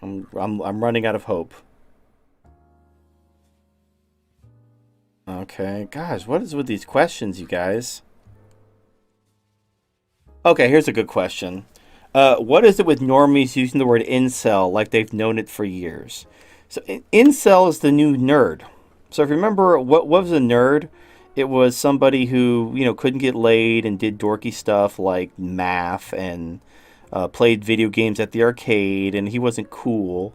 I'm running out of hope. Okay, gosh, what is with these questions, you guys? Okay, here's a good question. What is it with normies using the word incel like they've known it for years? So, incel is the new nerd. So, if you remember, what was a nerd? It was somebody who, couldn't get laid and did dorky stuff like math and played video games at the arcade, and he wasn't cool.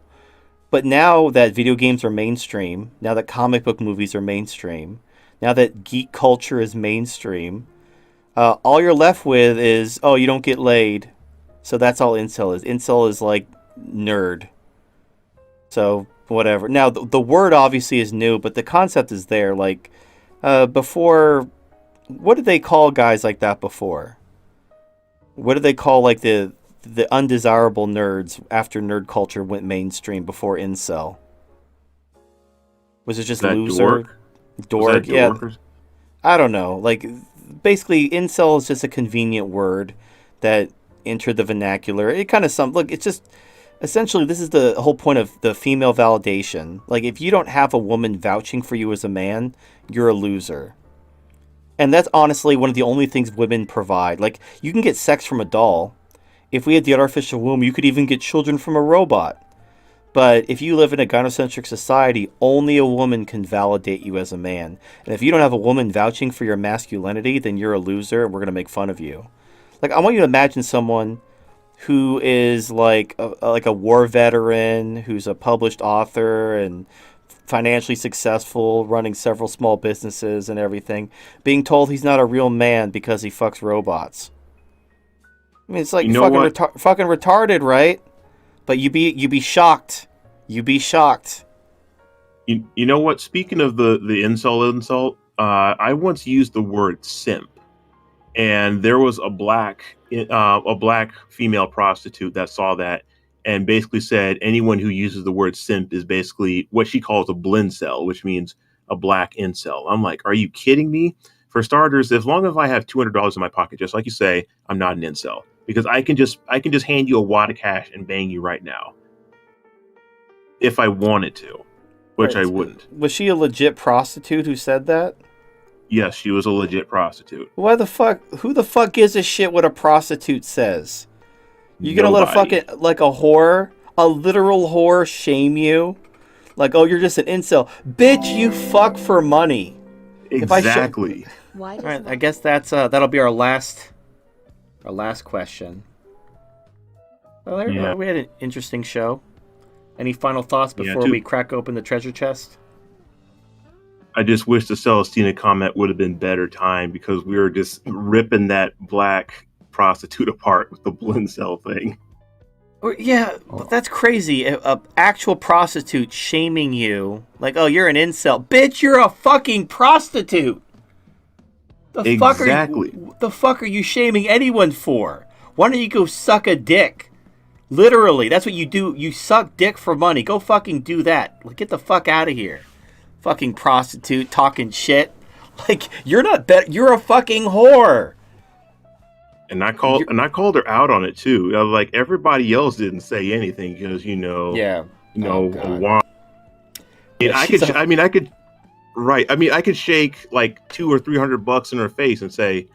But now that video games are mainstream, now that comic book movies are mainstream, now that geek culture is mainstream, all you're left with is, oh, you don't get laid. So that's all incel is. Incel is like nerd. So whatever. Now, the word obviously is new, but the concept is there. Like, before, what did they call guys like that before? What did they call like the undesirable nerds after nerd culture went mainstream before incel? Was it just loser? Dork? Yeah. I don't know. Like, basically, incel is just a convenient word that entered the vernacular. It kind of look. It's just essentially this is the whole point of the female validation. Like, if you don't have a woman vouching for you as a man, you're a loser. And that's honestly one of the only things women provide. Like, you can get sex from a doll. If we had the artificial womb, you could even get children from a robot. But if you live in a gynocentric society, only a woman can validate you as a man. And if you don't have a woman vouching for your masculinity, then you're a loser and we're going to make fun of you. Like, I want you to imagine someone who is like a war veteran, who's a published author and financially successful, running several small businesses and everything, being told he's not a real man because he fucks robots. I mean, it's like fucking retarded, right? But you be shocked. You be shocked. You know what? Speaking of the insult, I once used the word simp, and there was a black female prostitute that saw that and basically said anyone who uses the word simp is basically what she calls a BLINCEL, which means a black incel. I'm like, are you kidding me? For starters, as long as I have $200 in my pocket, just like you say, I'm not an incel. Because I can just hand you a wad of cash and bang you right now, if I wanted to, which I wouldn't. Was she a legit prostitute who said that? Yes, she was a legit prostitute. Why the fuck? Who the fuck gives a shit what a prostitute says? You gonna let a fucking like a literal whore shame you? Like, oh, you're just an incel, bitch. You fuck for money. Exactly. All right, I guess that'll be our last question. Well, there you go. We had an interesting show. Any final thoughts before we crack open the treasure chest? I just wish the Celestina comment would have been better timed because we were just ripping that black prostitute apart with the BLINCEL thing. Yeah, that's crazy. A actual prostitute shaming you. Like, oh, you're an incel. Bitch, you're a fucking prostitute. The fuck are you shaming anyone for? Why don't you go suck a dick? Literally, that's what you do. You suck dick for money. Go fucking do that. Like, get the fuck out of here. Fucking prostitute talking shit. Like, you're not better. You're a fucking whore. And I called her out on it too. Like, everybody else didn't say anything because why? I could shake like $200 or $300 in her face and say,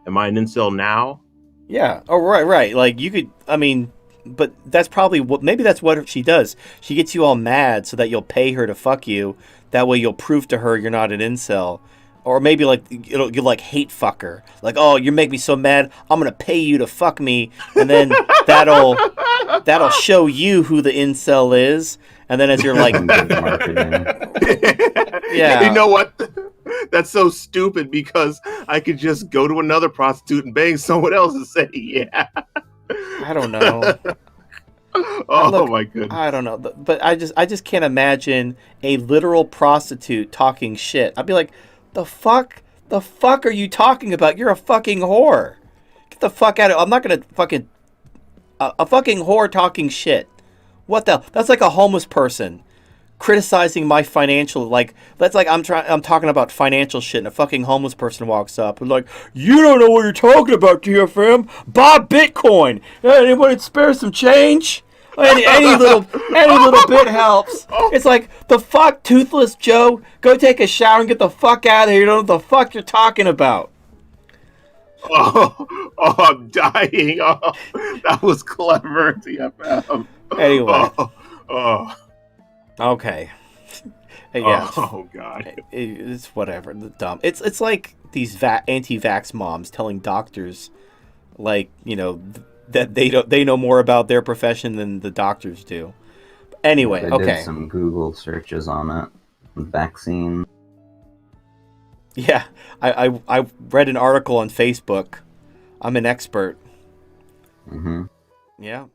"Am I an incel now?" Yeah. Oh, right. Like, you could. I mean, but that's probably maybe that's what she does. She gets you all mad so that you'll pay her to fuck you. That way, you'll prove to her you're not an incel. Or maybe like you'll like hate fuck her. Like, oh, you make me so mad, I'm gonna pay you to fuck me, and then that'll show you who the incel is. And then as you're like, yeah, you know what? That's so stupid because I could just go to another prostitute and bang someone else and say, yeah. I don't know. My goodness. I don't know, but I just can't imagine a literal prostitute talking shit. I'd be like, the fuck are you talking about? You're a fucking whore. Get the fuck out of it. I'm not gonna fucking a fucking whore talking shit. What the? That's like a homeless person criticizing my financial, like, that's like I'm talking about financial shit and a fucking homeless person walks up and like, you don't know what you're talking about, TFM. Buy Bitcoin. Anybody spare some change? Any little bit helps. It's like, the fuck, Toothless Joe? Go take a shower and get the fuck out of here. You don't know what the fuck you're talking about. Oh, I'm dying. Oh, that was clever, TFM. Anyway. Oh. Okay. Yeah. Oh God. It's whatever. Dumb. It's like these anti-vax moms telling doctors, like, you know, that they know more about their profession than the doctors do. Anyway, I did some Google searches on it. Vaccine. Yeah, I read an article on Facebook. I'm an expert. Mm-hmm. Yeah.